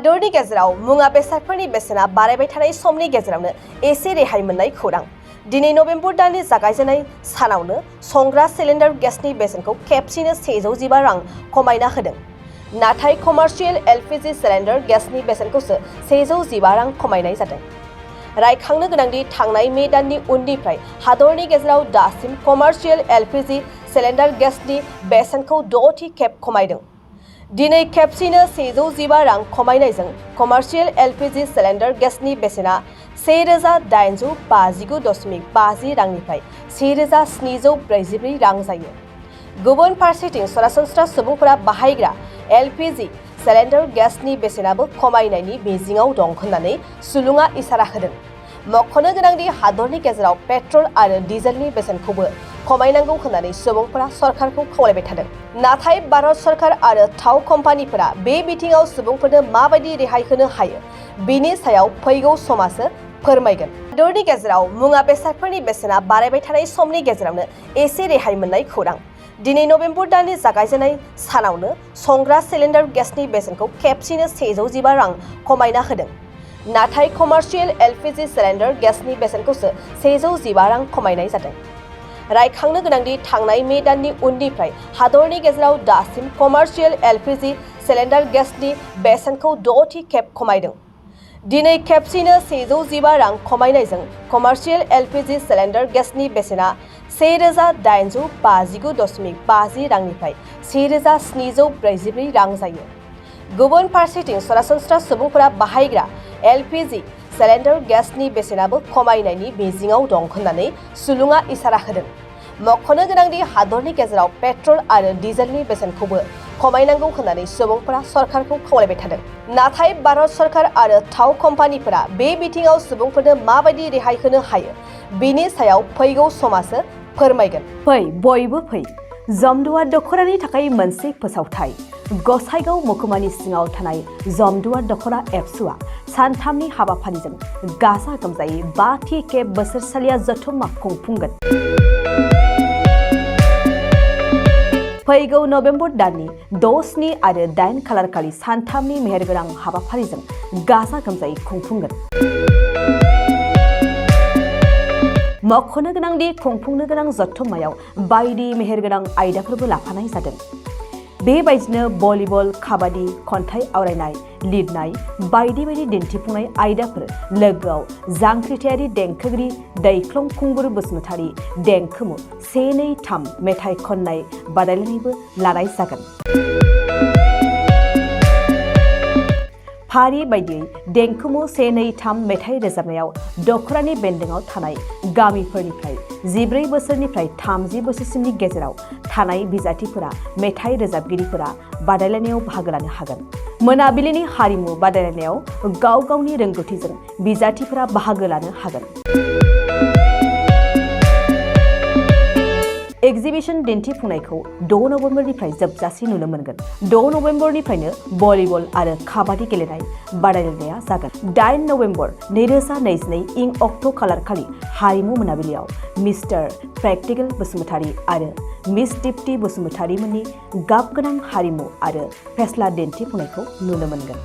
हादरनि गेजेराव मुवा बेसादफोरनि बेसेना बारायबाय थानाय समनि गेजेरावनो एसे रेहाय मोननाय खौरां। दिनै नबेम्बर दाननि जागायजेननाय सानावनो संग्रा सिलिन्डार गेसनि बेसेनखौ खेबसेनो 115 रां खमायना होदों। नाथाय कमार्शियेल एलपीजी सिलिन्डार गेसनि बेसेनखौसो 115 रां खमायनाय जादों। रायखांनो गोनांदि थांनाय मे दाननि उननिफ्राय हादरनि गेजेराव दासिम कमार्शियेल एलपीजी सिलिन्डार गेसनि बेसेनखौ 6थि खेब खमायदों। दिनै खेबसेनो 115 रां खमायनायजों कमार्शियेल एलपीजी सिलिन्डार गेसनि बेसेना 1859.50 रांनिफ्राय 1744 रां जायो। गुबुन फारसेथिं सरासनस्रा सुबुंफोरा बाहायग्रा एलपीजी सिलिन्डार गेसनि बेसेनाबो खमायनायनि मिजिंआव दं होननानै सुलुङा इसारा होदों। मख'नो गोनांदि हादरनि गेजेराव पेट्रल आरो डिजेलनि बेसेनखौबो खमायनांगौ होननानै सुबुंफोरा सरकारखौ खावलायबाय थादों। नाथाय भारत सरकार आरो थाव कम्पानिफोरा बे बिथिङाव सुबुंफोरनो माबायदि रेहाय होनो हायो बिनि सायाव फैगौ समासो फोरमायगोन। हादरनि गेजेराव मुवा बेसादफोरनि बेसेना बारायबाय थानाय समनि गेजेरावनो एसे रेहाय मोननाय खौरां। दिनै नबेम्बर दाननि जागायजेननाय सानावनो संग्रा सिलिन्डार गेसनि बेसेनखौ खेबसेनो 115 रां खमायना होदों। नाथाय कमार्शियेल एलपीजी सिलिन्डार गेसनि बेसेनखौसो 115 रां खमायनाय जादों। रायखांनो गोनांदि थांनाय मे दाननि उननिफ्राय हादरनि गेजेराव दासिम कमार्शियेल एलपीजी सिलिन्डार गेसनि बेसेनखौ 6थि खेब खमायदों। दिनै खेबसेनो 115 रां खमायनायजों कमार्शियेल एलपीजी सिलिन्डार गेसनि बेसेना 1859.50 रांनिफ्राय 1744 रां जायो। गुबुन फारसेथिं सरासनस्रा सुबुंफोरा बाहायग्रा एलपीजी सिलिन्डार गेसनि बेसेनाबो खमायनायनि मिजिंआव दं होननानै सुलुङा इसारा होदों। मख'नो गोनांदि हादरनि गेजेराव पेट्रल आरो डिजेलनि बेसेनखौबो खमायनांगौ होननानै सुबुंफोरा सरकारखौ खावलायबाय थादों। नाथाय भारत सरकार आरो थाव कम्पानिफोरा बे बिथिङाव सुबुंफोरनो माबायदि रेहाय होनो हायो बिनि सायाव फैगौ समासो फोरमायगोन। फै बयबो फै जमदुवार दख'नानि थाखाय मोनसे फोसावथाय। गसाइगाव महकुमानि सिङाव थानाय जमदुवार दख'ना एबसुआ सानथामनि हाबाफारिजों गाजा गोमजायै 5थि खेब बोसोरसालिया जथुम्मा खुंफुंगोन। फैगौ नबेम्बर दाननि 6, 7 आरो 8 खालारखालि सानथामनि मेहेरगोनां हाबाफारिजों गाजा गोमजायै खुंफुंगोन। मख'नो गोनांदि खुंफुंनो गोनां जथुम्मायाव बायदि मेहेरगोनां आयदाफोरबो लाफानाय जादों। बेबायदिनो भलिबल, काबादि, खन्थाइ आवरायनाय, लिरनाय बायदि दिन्थिफुंनाय आयदाफोर लोगोआव जांख्रिथायारि देंखोगिरि दैख्लं खुंगुर बसुमतारी देंखोमु 1, 2, 3 मेथाइ खननाय बादायलायनायबो लानाय जागोन। फारि बायदियै देंखोमु 1, 2, 3 मेथाइ रोजाबनायाव दख'रानि बेन्दोंआव थानाय गामिफोरनिफ्राय 14 बोसोरनिफ्राय 30 बोसोरसिमनि गेजेराव थानाय बिजाथिफोरा मेथाइ रोजाबगिरिफोरा बादायलायनायाव बाहागो लानो हागोन। मोनाबिलिनि हारिमु बादायलायनायाव गाव गावनि रोंगौथिजों बिजाथिफोरा बाहागो लानो हागोन। एक्जिबिशन दिन्थिफुंनायखौ 6 नबेम्बरनिफ्राय जोबजासे नुनो मोनगोन। 6 नबेम्बरनिफ्रायनो भलिबल आरो काबादि गेलेनाय बादायलायनाया जागोन। 8 नबेम्बर 2022 इं अक्ट' खालारखालि हारिमु मोनाबिलियाव मिस्टार प्रेक्टिकेल बसुमतारी आरो मिस दीप्ति बसुमतारी मोननि गाबगोनां हारिमु आरो फेस्ला दिन्थिफुंनायखौ नुनो मोनगोन।